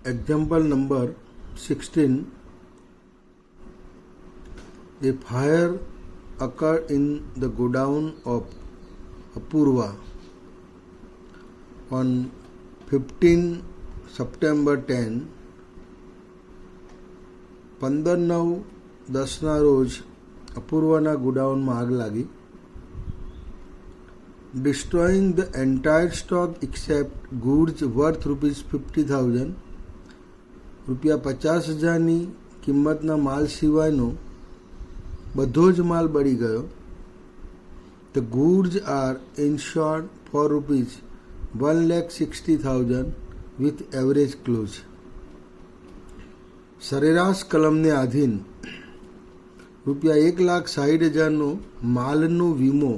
Example number 16. A fire occurred in the godown of Apurva on 15 September 10. 15/9/10ના રોજ અપૂર્વાના ગોડાઉનમાં આગ લાગી, destroying the entire stock except goods worth ₹50,000. ₹50,000ની કિંમતના માલ સિવાયનો બધો જ માલ બળી ગયો. The goods are insured for ₹1,60,000 with average clause. સરેરાશ કલમને આધીન ₹1,60,000નો માલનો વીમો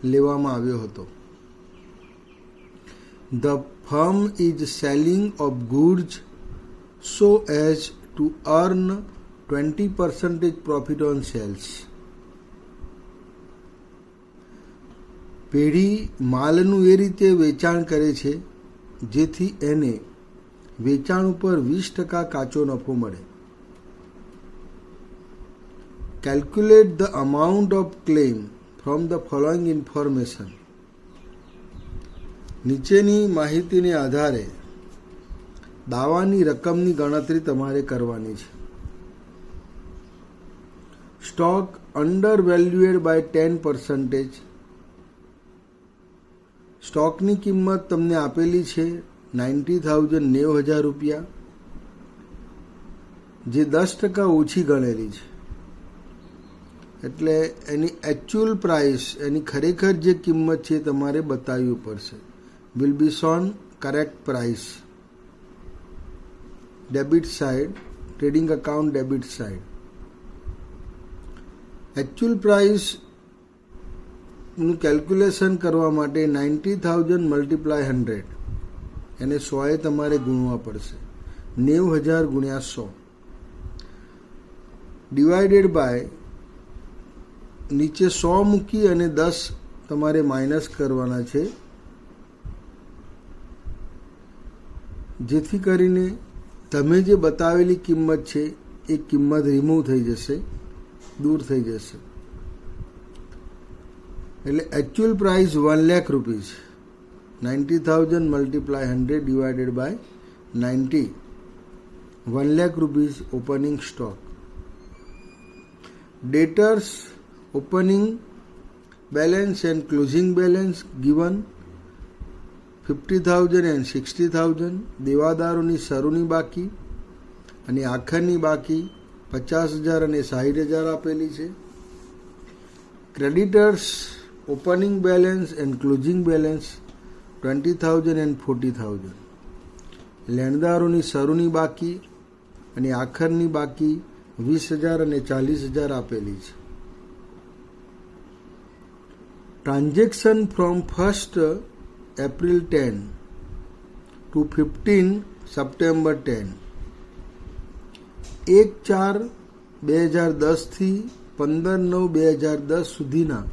લેવામાં આવ્યો હતો. The firm is selling of goods so as to earn 20% profit on sales. પેઢી માલનું એ રીતે વેચાણ કરે છે જેથી એને વેચાણ ઉપર 20% કાચો નફો મળે. Calculate the amount of claim from the following information. નીચેની માહિતીને આધારે દાવાની રકમની ગણતરી તમારે કરવાની છે. Stock under valued by 10%. સ્ટોકની કિંમત તમને આપેલી છે 90,000 ₹90,000, જે 10% ઓછી ગણેલી છે. એટલે એની એકચ્યુઅલ પ્રાઇસ, એની ખરેખર જે કિંમત છે તમારે બતાવવી પડશે. Will be shown correct price. Debit side, trading account debit side. Actual પ્રાઇસનું કેલ્ક્યુલેશન કરવા માટે 90,000 × 100, એને 100એ તમારે ગુણવા પડશે. 90,000 × 100 ડિવાઇડેડ બાય, નીચે 100 મૂકી અને 10 તમારે માઇનસ કરવાના છે, જેથી કરીને તમે જે બતાવેલી કિંમત છે એ કિંમત રિમૂવ થઈ જશે, દૂર થઈ જશે. એટલે actual price ₹1,00,000. 90,000 × 100 divided by 90, ₹1,00,000 opening stock. Debtors opening balance and closing balance given 50,000 and 60,000. દેવાદારોની શરૂની બાકી અને આખરની બાકી 50,000 અને 60,000 આપેલી છે. Creditors opening balance and closing balance 20,000 and 40,000. લેણદારોની શરૂની બાકી અને આખરની બાકી 20,000 અને 40,000 આપેલી છે. Transaction from 1 April 10 to 15 September 10. 1/4/2010 થી 15/9/2010 સુધીના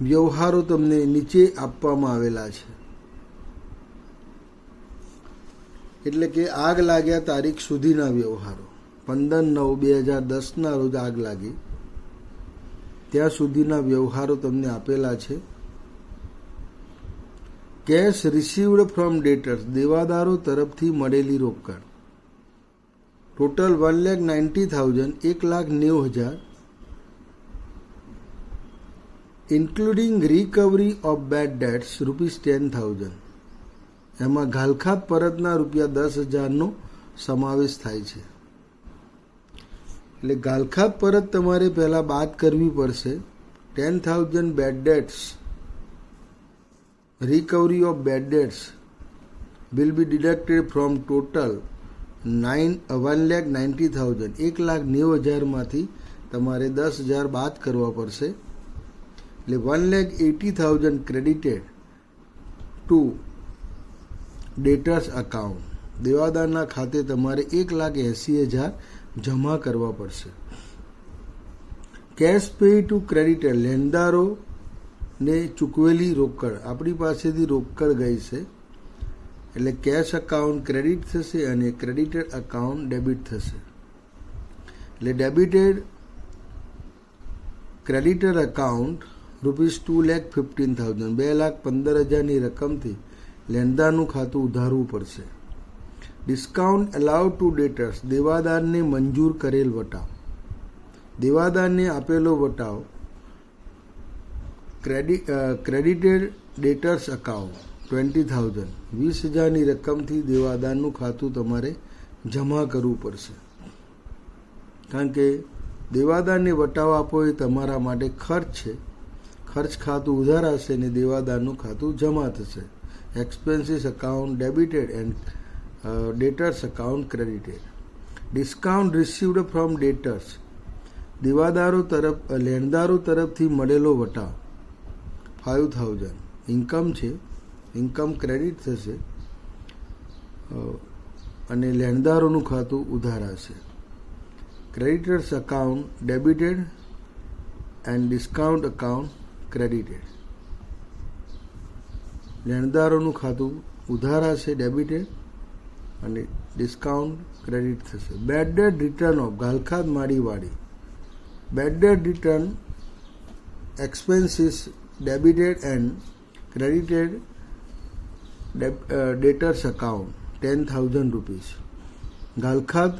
વ્યવહારો તમને નીચે આપવામાં આવેલા છે. એટલે કે આગ લાગ્યા તારીખ સુધીના વ્યવહારો. 15/9/2010ના રોજ આગ લાગી ત્યાં સુધીના વ્યવહારો તમને આપેલા છે. કેશ રિસીવ્ડ ફ્રોમ ડેટર્સ, દેવાદારો તરફથી મળેલી રોકડ. Total 1,90,000, 1,90,000, including recovery of bad debts ₹10,000. એમાં ઘાલખાત પરતના ₹10,000નો સમાવેશ થાય છે. એટલે ઘાલખાત પરત તમારે પહેલાં બાદ કરવી પડશે. 10,000 bad debts, recovery of bad debts will be deducted from total 1,90,000. 1,90,000 માંથી તમારે 10,000 બાદ કરવા પડશે. એટલે 1,80,000 credited to debtors account. દેવાદારના ખાતે તમારે 1,80,000 જમા કરવા પડશે. કેશ પે ટુ ક્રેડિટર, લેણદારો ને ચૂકવેલી રોકડ. આપણી પાસેથી રોકડ ગઈ છે એટલે કેશ અકાઉન્ટ ક્રેડિટ થશે અને ક્રેડિટેડ અકાઉન્ટ ડેબિટ થશે. એટલે ડેબિટેડ ક્રેડિટર અકાઉન્ટ ₹2,15,000 2,15,000ની રકમથી લેણદારનું ખાતું ઉધારવું પડશે. ડિસ્કાઉન્ટ અલાઉડ ટુ ડેટર્સ દેવાદારને મંજૂર કરેલ વટાવ. દેવાદારને આપેલો વટાવ ક્રેડિટેડ ડેટર્સ અકાઉન્ટ 20,000 20,000ની રકમથી દેવાદારનું ખાતું તમારે જમા કરવું પડશે. કારણ કે દેવાદારને વટાવ આપો એ તમારા માટે ખર્ચ છે. ખર્ચ ખાતું ઉધારાશે અને દેવાદારનું ખાતું જમા થશે. Expenses account debited and debtors account credited. Discount received from debtors લેણદારો તરફથી મળેલો વટાવ 5,000 ઇન્કમ છે. ઇન્કમ ક્રેડિટ થશે અને લેણદારોનું ખાતું ઉધારાશે. Creditors account debited and discount account credited. લેણદારોનું ખાતું ઉધારાશે ડેબિટેડ અને ડિસ્કાઉન્ટ ક્રેડિટ થશે. બેડ ડેટ રિટર્ન ઓફ ગાલખાત માડીવાડી. Bad debt return expenses debited and credited debtors account ₹10,000. ગાલખાત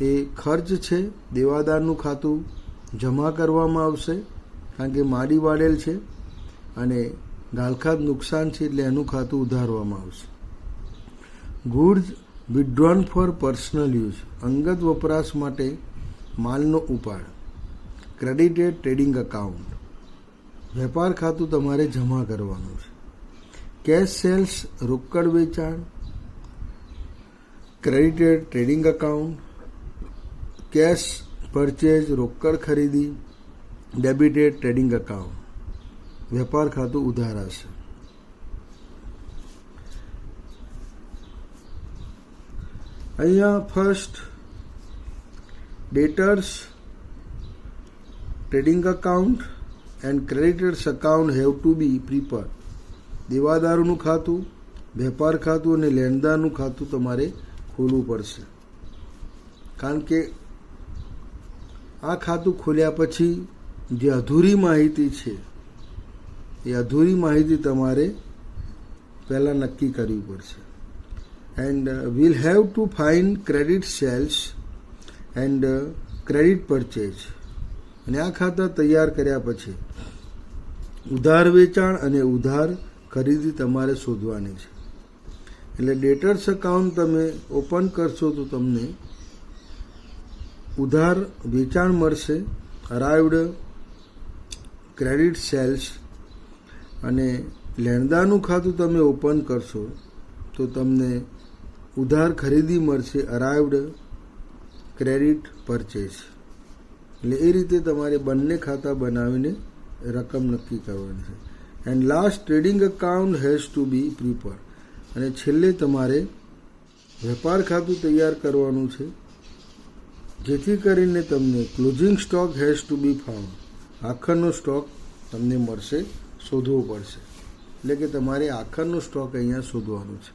એ ખર્ચ છે. દેવાદારનું ખાતું જમા કરવામાં આવશે કારણ કે માડી વાળેલ છે અને ગાલખાત નુકસાન છે એટલે એનું ખાતું ઉધારવામાં આવશે. ગુડ્સ વિથડ્રોન ફોર પર્સનલ યુઝ અંગત વપરાશ માટે માલનો ઉપાડ. ક્રેડિટેડ ટ્રેડિંગ અકાઉન્ટ વેપાર ખાતું તમારે જમા કરવાનું છે. કેશ સેલ્સ રોકડ વેચાણ credited trading account. Cash purchase રોકડ ખરીદી ડેબિટેડ ટ્રેડિંગ અકાઉન્ટ. વેપાર ખાતું ઉધારાશે. અહીંયા first debtors trading account and creditors account have to be prepared. દેવાદારોનું ખાતું, વેપાર ખાતું અને લેણદારનું ખાતું તમારે ખોલવું પડશે. કારણ કે આ ખાતું ખોલ્યા પછી જે અધૂરી માહિતી છે એ અધૂરી માહિતી તમારે પહેલાં નક્કી કરવી પડશે. And will have to find credit sales and credit purchase. અને આ ખાતા તૈયાર કર્યા પછી ઉધાર વેચાણ અને ઉધાર ખરીદી તમારે શોધવાની છે. એટલે ડેટર્સ અકાઉન્ટ તમે ઓપન કરશો તો તમને ઉધાર વેચાણ મળશે, અરાઇવડ ક્રેડિટ સેલ્સ. અને લેણદારનું ખાતું તમે ઓપન કરશો તો તમને ઉધાર ખરીદી મળશે, અરાઇવડ ક્રેડિટ પરચેઝ. એટલે એ રીતે તમારે બંને ખાતા બનાવીને રકમ નક્કી કરવાની છે. And last trading account has to be prepared. અને છેલ્લે તમારે વેપાર ખાતું તૈયાર કરવાનું છે જેથી કરીને તમને closing stock has to be found. આખરનો સ્ટોક તમને મળશે, શોધવો પડશે. એટલે કે તમારે આખરનો સ્ટોક અહીંયા શોધવાનો છે.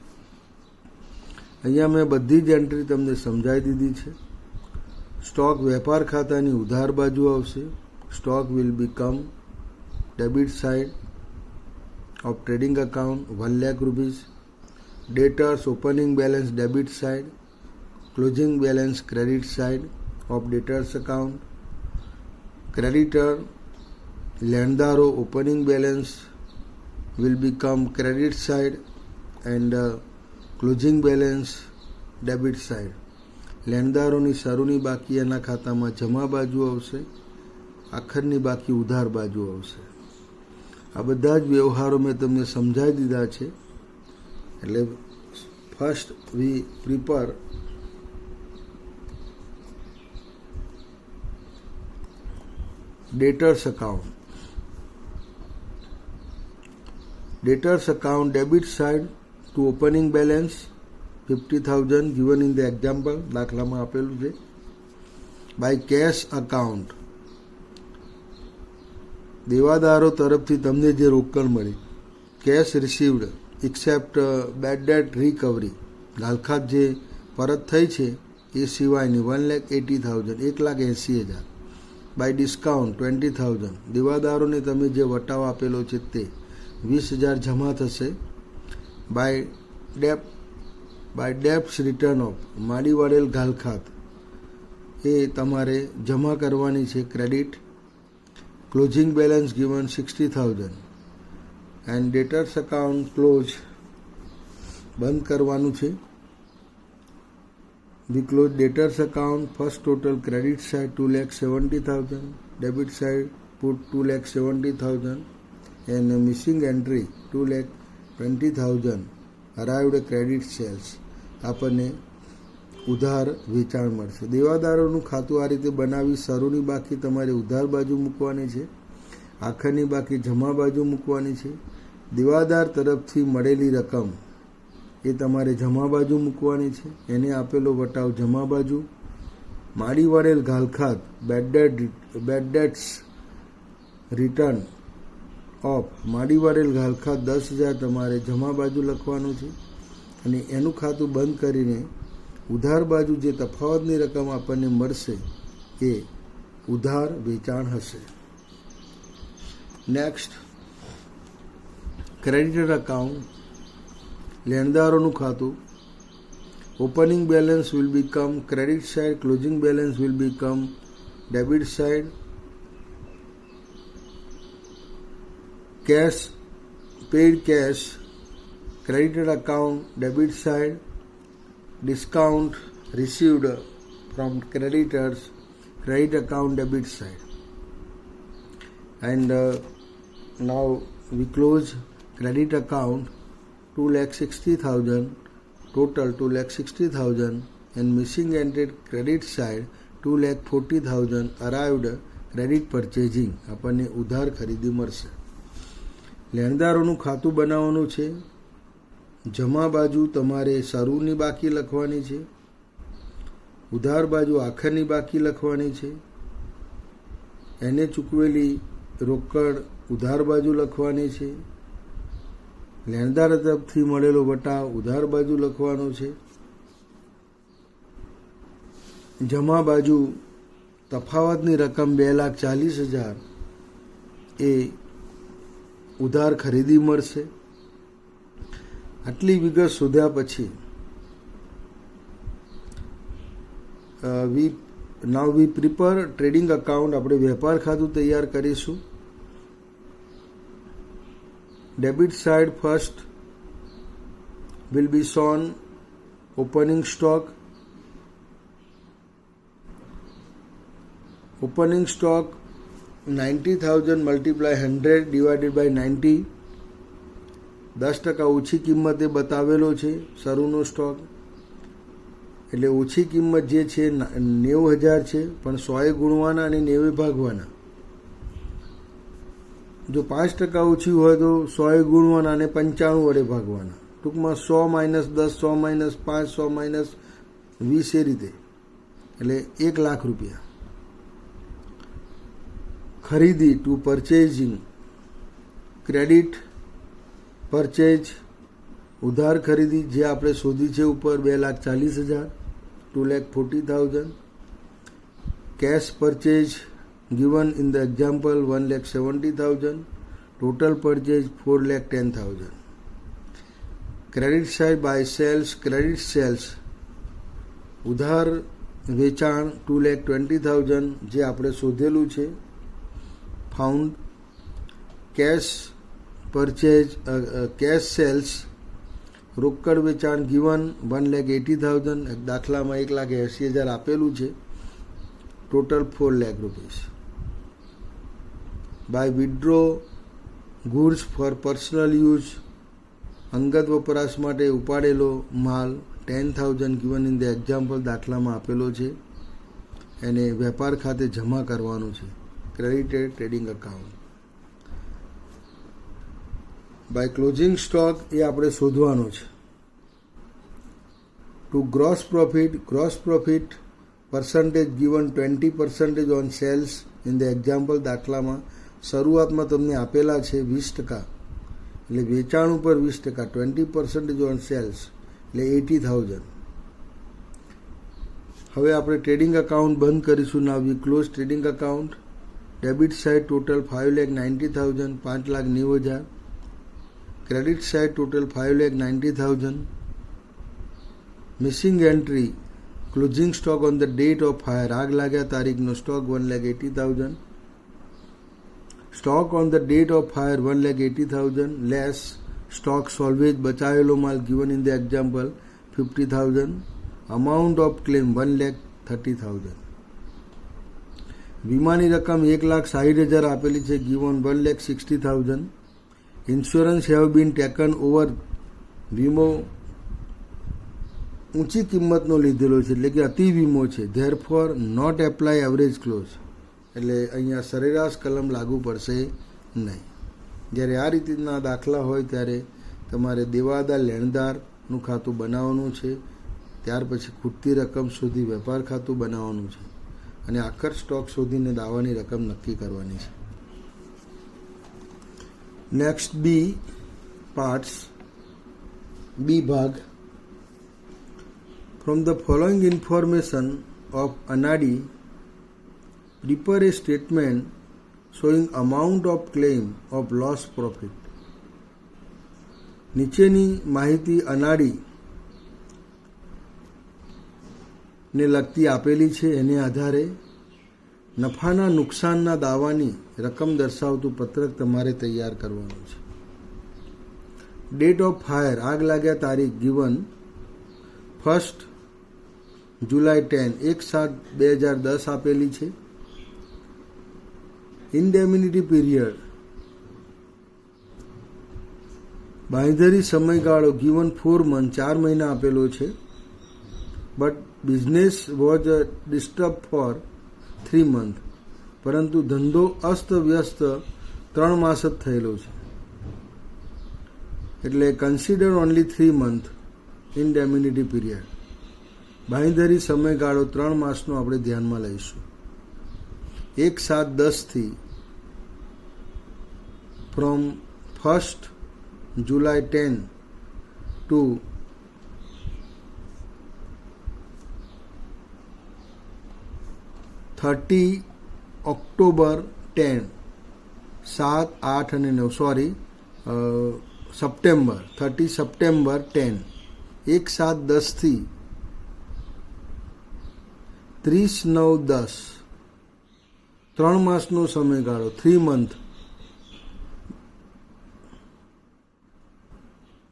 અહીંયા મેં બધી જ એન્ટ્રી તમને સમજાવી દીધી છે. સ્ટોક વેપાર ખાતાની ઉધાર બાજુ આવશે. Stock will become debit side of trading account ₹1,00,000. Debtors opening balance debit side, closing balance credit side of debtors account. Creditor લેણદારો opening balance will become credit side and closing balance debit side. લેણદારોની શરૂની બાકી એના ખાતામાં જમા બાજુ આવશે, આખરની બાકી ઉધાર બાજુ આવશે. આ બધા જ વ્યવહારો મેં તમને સમજાવી દીધા છે. એટલે first V prepare debtors account. Debtors account debit side to opening balance 50,000 given in the example દાખલામાં આપેલું છે. by cash account દેવાદારો તરફથી તમને જે રોકડ મળી, cash received except bad debt recovery, ગાલખાત જે પરત થઈ છે એ સિવાયની 1,80,000, 1,80,000. બાય ડિસ્કાઉન્ટ 20,000, દેવાદારોને તમે જે વટાવ આપેલો છે તે 20,000 જમા થશે. બાય ડેપ્સ રિટર્ન ઓફ, માડી વાળેલ ગાલખાત એ તમારે જમા કરવાની છે, credit. Closing balance given 60,000 and debtors account close, બંધ કરવાનું છે. We close debtors account. First total credit side 2,70,000, debit side put 2,70,000 and missing entry 2,20,000. Arrived credit sales. આપણને ઉધાર વેચાણ મળશે. દેવાદારોનું ખાતું આ રીતે બનાવી શરૂની બાકી તમારે ઉધાર બાજુ મૂકવાની છે, આખરની બાકી જમા બાજુ મૂકવાની છે. દેવાદાર તરફથી મળેલી રકમ એ તમારે જમા બાજુ મૂકવાની છે, એને આપેલો વટાવ જમા બાજુ. માડી વાળેલ ગાલખાત બેડ ડેટ્સ રિટર્ન ઓફ, માડી વાળેલ ગાલખાત 10,000 તમારે જમા બાજુ લખવાનું છે અને એનું ખાતું બંધ કરીને ઉધાર બાજુ જે તફાવતની રકમ આપણને મળશે એ ઉધાર વેચાણ હશે. નેક્સ્ટ, ક્રેડિટર અકાઉન્ટ, લેણદારોનું ખાતું. Opening balance will become credit side, closing balance will become debit side. Cash paid cash, creditor account debit side. Discount received from creditors, credit account debit side. And now we close credit account 2,60,000, total 2,60,000 and missing entered credit side 2,40,000. arrived credit purchasing, આપણને ઉધાર ખરીદી મળશે. લેણદારોનું ખાતું બનાવવાનું છે. જમા બાજુ તમારે શરૂની બાકી લખવાની છે, ઉધાર બાજુ આખરની બાકી લખવાની છે, એને ચૂકવેલી રોકડ ઉધાર બાજુ લખવાની છે, લેણદાર તરફથી મળેલો વટાવ ઉધાર બાજુ લખવાનો છે. જમા બાજુ તફાવતની રકમ 2,40,000 એ ઉધાર ખરીદી મળશે. આટલી વિગત શોધ્યા પછી નાવ વી પ્રિપેર ટ્રેડિંગ અકાઉન્ટ, આપણે વેપાર ખાતું તૈયાર કરીશું. Debit side first will be shown opening stock. Opening stock 90,000 multiply 100 divided by 90. 10% ઓછી કિંમતે બતાવેલો છે શરૂનો સ્ટોક, એટલે ઓછી કિંમત જે છે 90,000 છે, પણ 100 ગુણવાના અને 90 ભાગવાના. જો 5% ઓછી હોય તો 100 ગુણવાના અને 95 વડે ભાગવાના. ટૂંકમાં 100 - 10, 100 - 5, 100 - 20 એ રીતે, એટલે 1,00,000 રૂપિયા. ખરીદી ટુ પરચેઝિંગ, ક્રેડિટ પરચેજ ઉધાર ખરીદી જે આપણે શોધી છે ઉપર 2,40,000, 2,40,000. Cash purchase given in the example 1,70,000, total purchase 4,10,000. credit side by sales, credit sales ઉધાર વેચાણ 2,20,000 જે આપણે શોધેલું છે. Found cash purchase, cash sales રોકડ વેચાણ ગિવન 1,80,000, દાખલામાં 1,80,000 આપેલું છે, total 4,00,000 rupees. By withdraw goods for personal use, અંગત વપરાશ માટે ઉપાડેલો માલ 10,000 ગિવન ઇન ધ એક્ઝામ્પલ, દાખલામાં આપેલો છે, એને વેપાર ખાતે જમા કરવાનું છે, credited trading account. By closing stock એ આપણે શોધવાનો છે. To gross profit percentage given 20% on sales in the example, દાખલામાં શરૂઆતમાં તમને આપેલા છે 20%, એટલે વેચાણ ઉપર 20%, 20% ઓન સેલ્સ એટલે 80,000. હવે આપણે ટ્રેડિંગ અકાઉન્ટ બંધ કરીશું. Now we close trading account. Debit side total 5,90,000, 5,90,000. Credit side total 5,90,000. Missing entry closing stock on the date of fire, આગ લાગ્યા તારીખનો stock 1,80,000. Stock on the date of fire 1,80,000 less stock salvage બચાવેલો માલ given in the example 50,000. Amount of claim 1,30,000. વીમાની રકમ 1,60,000 આપેલી છે, given 1,60,000. Insurance have been taken over, વીમો ઊંચી કિંમતનો લીધેલો છે એટલે કે અતિ વીમો છે. Therefore not apply average clause, એટલે અહીંયા સરેરાશ કલમ લાગુ પડશે નહીં. જ્યારે આ રીતના દાખલા હોય ત્યારે તમારે દેવાદાર લેણદારનું ખાતું બનાવવાનું છે, ત્યાર પછી ખૂટતી રકમ શોધી વેપાર ખાતું બનાવવાનું છે અને આખર સ્ટોક શોધીને દાવાની રકમ નક્કી કરવાની છે. નેક્સ્ટ બી પાર્ટ્સ, બી ભાગ. From the following information of Anadi prepare a statement showing amount of claim of loss profit. નીચેની માહિતી અનાડી ને લગતી આપેલી છે, એને આધારે નફાના નુકસાનના દાવાની રકમ દર્શાવતું પત્રક તમારે તૈયાર કરવાનું છે. ડેટ ઓફ ફાયર, આગ લાગ્યા તારીખ ગિવન 1 જુલાઈ 10, 1/7/2010 આપેલી છે. ઇન્ડેમિનિટી પીરિયડ, બાંયધરી સમયગાળો ગિવન 4 મંથ, 4 મહિના આપેલો છે. But business was disturb for 3 month, પરંતુ ધંધો અસ્તવ્યસ્ત 3 માસ જ થયેલો છે. એટલે consider only 3 month indemnity period. બાંયધરી સમયગાળો 3 માસનો આપણે ધ્યાનમાં લઈશું. 1/7/10 થી ફ્રોમ 1 જુલાઈ 10 ટુ 30 ઓક્ટોબર 10, 7, 8 અને 9 સપ્ટેમ્બર 30 સપ્ટેમ્બર 10, 1/7/10 થી 30/9/10, 3 માસનો સમયગાળો, 3 મંથ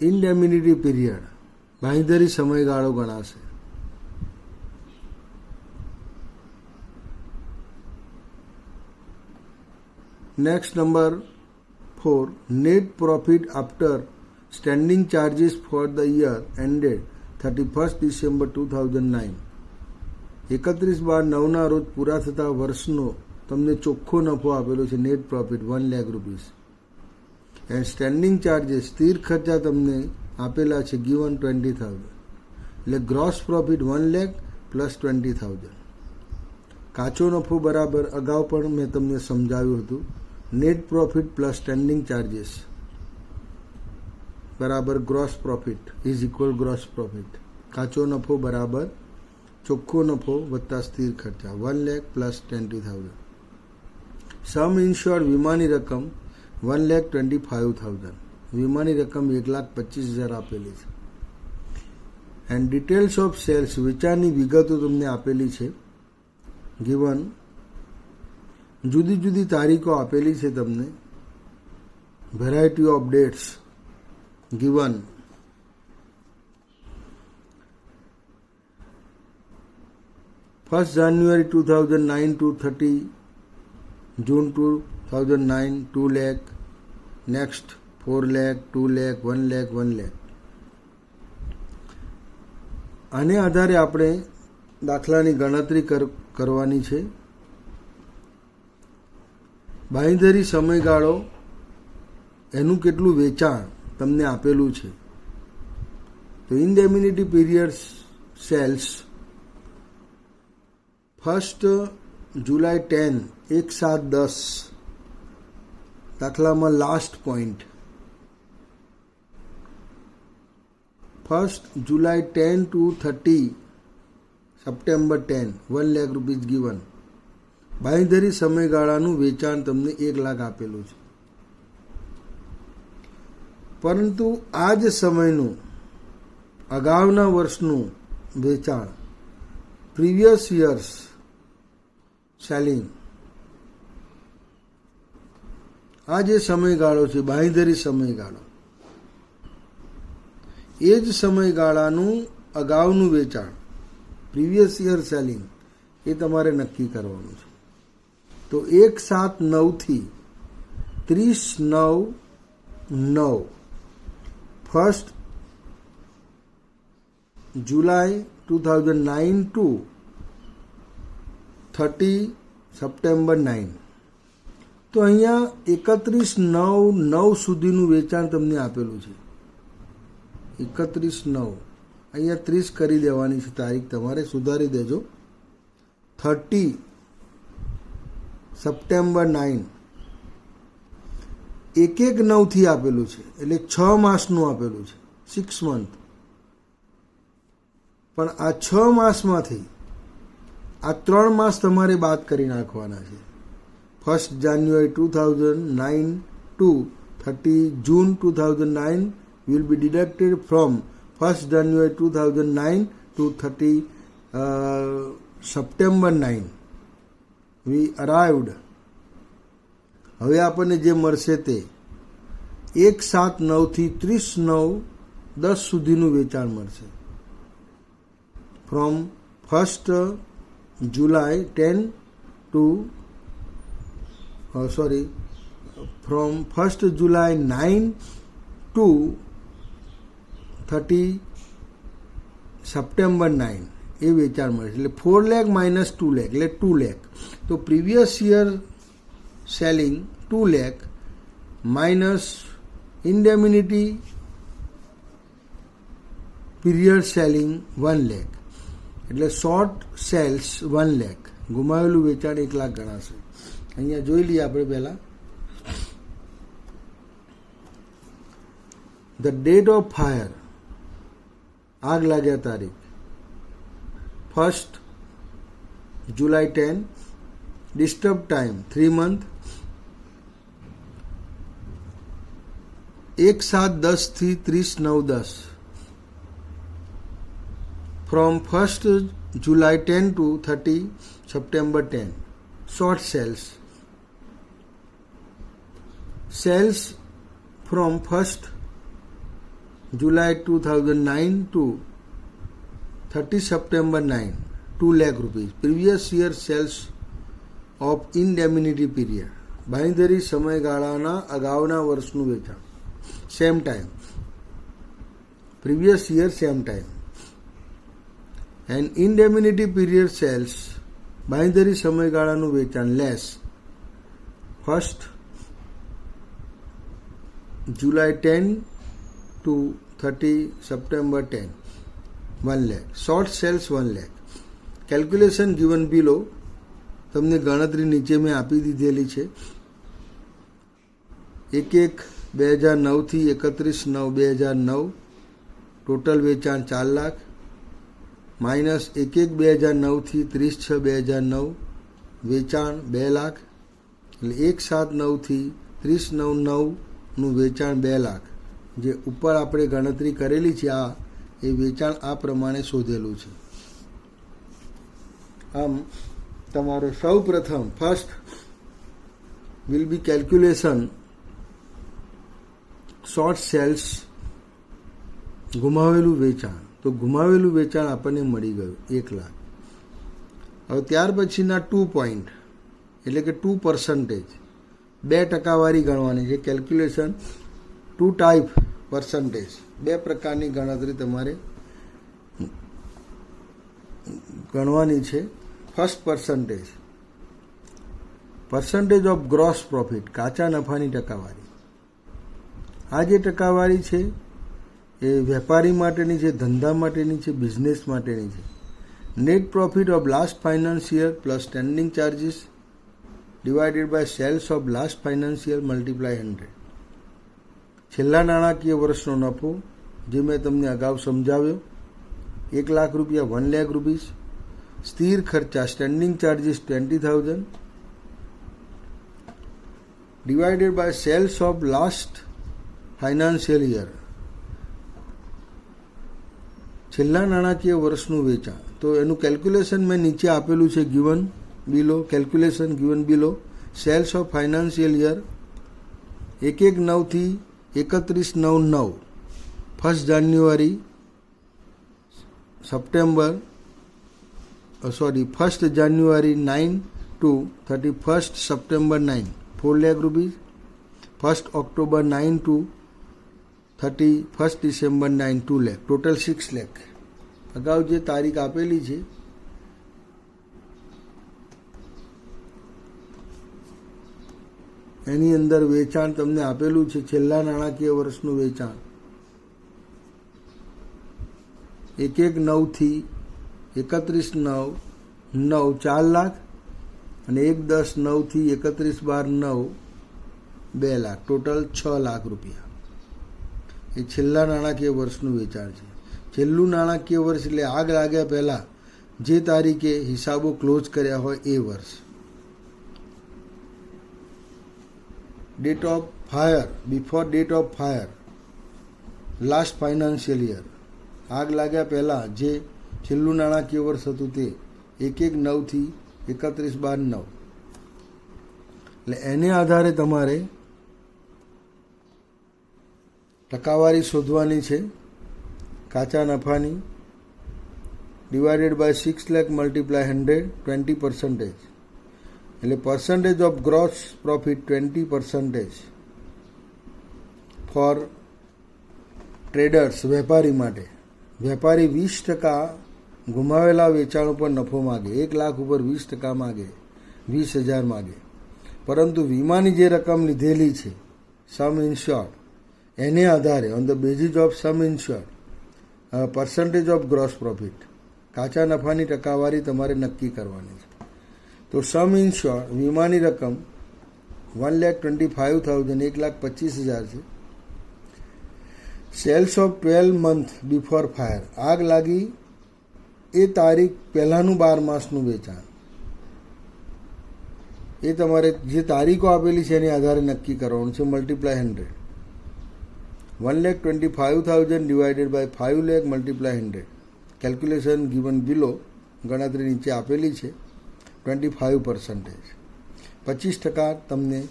ઇન્ડેમિનિટી પીરિયડ, બાંયધરી સમયગાળો ગણાશે. Next number 4, net profit after standing charges for the year ended 31 December 2009. 31/12/9 રોજ પૂરા થતા વર્ષનો તમને ચોખ્ખો નફો આપેલો છે, net profit 1 lakh rupees. And standing charges, સ્થિર ખર્ચા તમને આપેલા છે ગિવન 20,000. એટલે ગ્રોસ પ્રોફિટ 1 લાખ પ્લસ 20,000. કાચો નફો બરાબર અગાઉ પણ મેં તમને સમજાવ્યું હતું, net profit plus standing charges બરાબર gross profit is equal gross profit. કાચો નફો બરાબર ચોખ્ખો નફો વત્તા સ્થિર ખર્ચા 1 લાખ પ્લસ 20,000. સમ ઇન્શ્યોર્ડ, વીમાની રકમ 1,25,000. વીમાની રકમ 1,25,000 આપેલી છે. એન્ડ ડિટેલ્સ ઓફ સેલ્સ, વેચાણની વિગતો તમને આપેલી છે ગિવન. જુદી જુદી તારીખો આપેલી છે તમને. Variety of dates given. First January 2009 to 30 June 2009, 2 lakh. Next 4 lakh, 2 lakh, 1 lakh, 1 lakh. આને આધારે આપણે દાખલાની ગણતરી કરવાની છે. બાંયધરી સમયગાળો, એનું કેટલું વેચાણ તમને આપેલું છે. તો ઇન્ડેમિનિટી પીરિયડ સેલ્સ 1 જુલાઈ 10, 1/7/10 દાખલામાં last point 1st July 10 to 30 September 10, 1 lakh rupees given. બાંયધરી સમયગાળાનું વેચાણ તમને 1 લાખ આપેલું છે, પરંતુ આ જ સમયનું અગાઉના વર્ષનું વેચાણ, પ્રીવિયસ યર્સ સેલિંગ, આ જે સમયગાળો છે બાંયધરી સમયગાળો, એ જ સમયગાળાનું અગાઉનું વેચાણ, પ્રીવિયસ યર સેલિંગ, એ તમારે નક્કી કરવાનું છે. તો 1/7/9 થી 30/9/9 1st July 2009 to 30 September 9. તો અહીંયા 31/9/9 સુધીનું વેચાણ તમને આપેલું છે. 31/9, અહીંયા 30 કરી દેવાની છે તારીખ, તમારે સુધારી દેજો. 30 September 9, 1/1/9 થી આપેલું છે, એટલે 6 માસનું આપેલું છે, 6 month. પણ આ 6 માસમાંથી આ 3 માસ તમારે બાદ કરી નાખવાના છે. 1st January 2009 to 30 June 2009 will be deducted from 1st January 2009 to 30 September 9. We arrived. હવે આપણને જે મળશે તે 1/7/9 થી 30/9/10 સુધીનું વેચાણ મળશે. From 1st July 10 to from 1st July 9 to 30 September 9 એ વેચાણ મળે છે. એટલે 4 lakh minus 2 lakh એટલે 2 lakh. તો previous year selling 2 lakh minus indemnity period selling 1 lakh, એટલે શોર્ટ સેલ્સ 1 lakh, ગુમાવેલું વેચાણ 1 લાખ ગણાશે. અહીંયા જોઈ લઈએ આપણે પહેલા. ધ ડેટ ઓફ ફાયર, આગ લાગ્યા તારીખ 1st July 10, disturb time 3 month, 1/7/10 થી 30/9/10, from 1st July 10 to 30 September 10. Short sales. Sales from 1st July 2009 to 30 September 9, 2 lakh rupees. Previous year sales of indemnity period. બાંયધરી સમયગાળાના અગાઉના વર્ષનું વેચાણ. Same time. Previous year same time. And indemnity period sales, બાંયધરી સમયગાળાનું વેચાણ less 1st July 10 to 30 September 10, 1 lakh. Short sales 1 lakh. Calculation given below. તમને ગણતરી નીચે મેં આપી દીધેલી છે. 1/1/2009 થી 31/9/2009 ટોટલ વેચાણ 4 લાખ, માઇનસ 1/1/2009 થી 30/6/2009 વેચાણ 2 લાખ, એટલે 1/7/9 થી 30/9/9નું વેચાણ 2 લાખ. જે ઉપર આપણે ગણતરી કરેલી છે એ વેચાણ આ પ્રમાણે શોધેલું છે. આમ તમારો સૌ પ્રથમ first will be calculation short sales, ગુમાવેલું વેચાણ. તો ગુમાવેલું વેચાણ આપણને મળી ગયું 1 લાખ. હવે ત્યાર પછીના 2 પોઈન્ટ એટલે કે 2%, 2% ગણવાની છે. કેલ્ક્યુલેશન 2 ટાઈપ પર્સન્ટેજ, 2 પ્રકારની ગણતરી તમારે ગણવાની છે. First percentage of gross profit, કાચા નફાની ટકાવારી. આ જે ટકાવારી છે એ વેપારી માટેની છે, ધંધા માટેની છે, બિઝનેસ માટેની છે. Net profit of last financier plus standing charges divided by sales of last financier multiply 100. છેલ્લા નાણાકીય વર્ષનો નફો જે મેં તમને અગાઉ સમજાવ્યો. 1 લાખ રૂપિયા 1 લાખ રૂપીસ. સ્થિર ખર્ચા standing charges 20,000 divided by sales of last financial year, છેલ્લા નાણાકીય વર્ષનું વેચાણ. તો એનું કેલ્ક્યુલેશન મેં નીચે આપેલું છે, given below. Calculation given below. Sales of financial year 1/9 થી 31/9/9, 1 January September 1 January 9 to 31 September 9, 4 lakh rupees. 1 October 9 to 31 December 9, 2 lakh. Total 6 lakh. અગાઉ જે તારીખ આપેલી છે એની અંદર વેચાણ તમને આપેલું છે, છેલ્લા નાણાકીય વર્ષનું વેચાણ 1/9 થી 31/9/9 4 લાખ અને 1/10/9 થી 31/12/9 2 લાખ. ટોટલ 6 લાખ રૂપિયા. એ છેલ્લા નાણાકીય વર્ષનું વેચાણ છે. છેલ્લું નાણાકીય વર્ષ એટલે આગ લાગ્યા પહેલાં જે તારીખે હિસાબો ક્લોઝ કર્યા હોય એ વર્ષ. Date of fire, before date of fire, last financial year. આગ લાગ્યા પહેલાં જે છેલ્લું નાણાકીય વર્ષ હતું તે 1/9 થી 31/12/9. એટલે એને આધારે તમારે ટકાવારી શોધવાની છે કાચા નફાની. Divided by 6 lakh multiply 100, 20%. એટલે percentage of gross profit 20% for traders, વેપારી માટે. વેપારી 20% ગુમાવેલા વેચાણ ઉપર નફો માગે. 1 લાખ ઉપર 20% માગે, 20,000 માગે. પરંતુ વીમાની જે રકમ લીધેલી છે, સમ ઇન્શ્યોર્ડ, એને આધારે on the basis of sum ઇન્શ્યોર્ડ percentage of gross profit, કાચા નફાની ટકાવારી તમારે નક્કી કરવાની છે. તો સમ ઇન્શ્યોર્ડ વીમાની રકમ 1,25,000, 1,25,000 છે. Sales of 12 month before fire, આગ લાગી એ તારીખ પહેલાંનું 12 માસનું વેચાણ. એ તમારે જે તારીખો આપેલી છે એની આધારે નક્કી કરવાનું છે. Multiply 100. 1,25,000 divided by 5 lakh multiply 100. Calculation given below. ગણતરી નીચે આપેલી છે. 25%. 25% તમને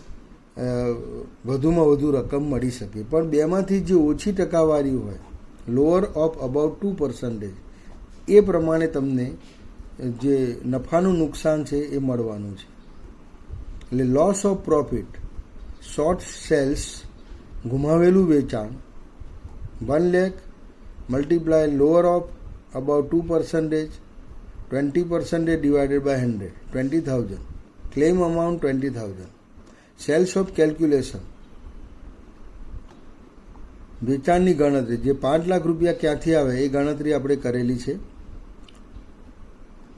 વધુમાં વધુ રકમ મળી શકે. પણ બેમાંથી જે ઓછી ટકાવારી હોય, લોઅર ઓફ અબાઉટ 2%, એ પ્રમાણે તમને જે નફાનું નુકસાન છે એ મળવાનું છે. એટલે loss of profit, short sales, ગુમાવેલું વેચાણ 1 lakh multiply lower of about 2%, 20% divided by 100, 20,000. Claim amount 20,000. Sales of calculation, વેચાણની ગણતરી, જે 5 લાખ રૂપિયા ક્યાંથી આવે એ ગણતરી આપણે કરેલી છે.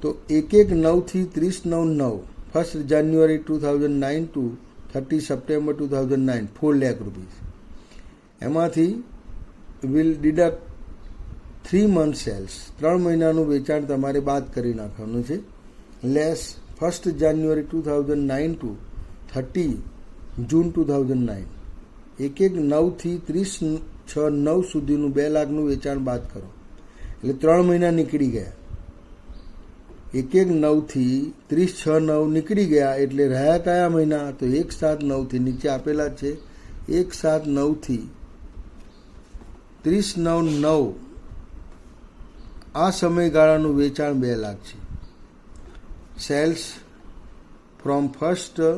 તો 1/9 થી 30/9/9, 1 જાન્યુઆરી 2009 to 30 સપ્ટેમ્બર 2009, 4 લાખ રૂપીસ. એમાંથી વિલ ડિડક્ટ 3 મંથ સેલ્સ, 3 મહિનાનું વેચાણ તમારે બાદ કરી નાખવાનું છે. લેસ 1 જાન્યુઆરી 2009 to 30 જૂન 2009, 1/9 થી 30/6/9 સુધીનું 2 લાખનું વેચાણ બાદ કરો. એટલે 3 મહિના નીકળી ગયા. 1/9 થી 30/6/9 નીકળી ગયા. એટલે રહ્યા કયા મહિના? તો 1/7/9 થી, નીચે આપેલા છે, 1/7/9 થી 30/9/9 આ સમયગાળાનું વેચાણ 2 લાખ છે. Sales from 1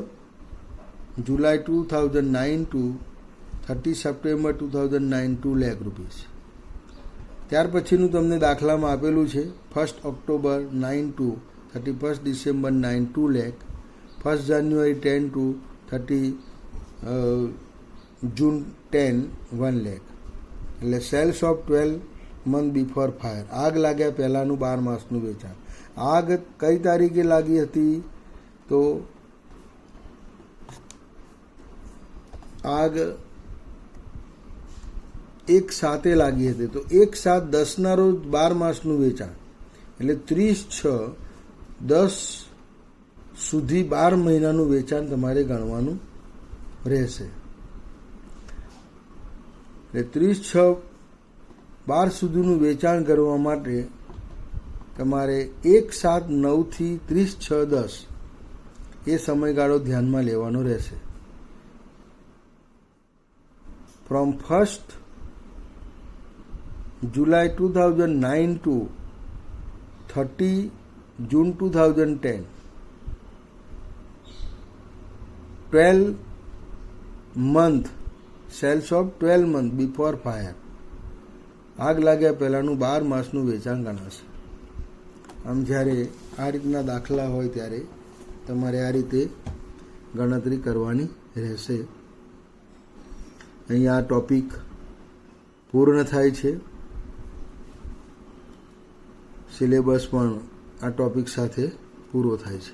July 2009 to 30 September 2009, 2 lakh rupees. ત્યાર પછીનું તમને દાખલામાં આપેલું છે 1 October 9 to 31 December 9, 2 lakh. 1 January 10 to 30 June 10, 1 lakh. એટલે sales of 12 month before fire, આગ લાગ્યા પહેલાંનું 12 માસનું વેચાણ. આગ કઈ તારીખે લાગી હતી? તો આગ 1/7 લાગી હતી, તો 1/7/10 રોજ 12 માસનું વેચાણ, એટલે 30/6/10 સુધી 12 મહિનાનું વેચાણ તમારે ગણવાનું રહેશે. એટલે 30/6/12 સુધીનું વેચાણ કરવા માટે તમારે 1/7/9 થી 30/6/10 એ સમયગાળો ધ્યાનમાં લેવાનો રહેશે. From 1st July 2009 to 30 June 2010, 12 month sales of 12 month before fire, આગ લાગ્યા પહેલાંનું 12 માસનું વેચાણ ગણાશે. આમ જ્યારે આ રીતના દાખલા હોય ત્યારે તમારે આ રીતે ગણતરી કરવાની રહેશે. અહીંયા આ ટોપિક પૂર્ણ થાય છે. સિલેબસ પણ આ ટોપિક સાથે પૂરો થાય છે.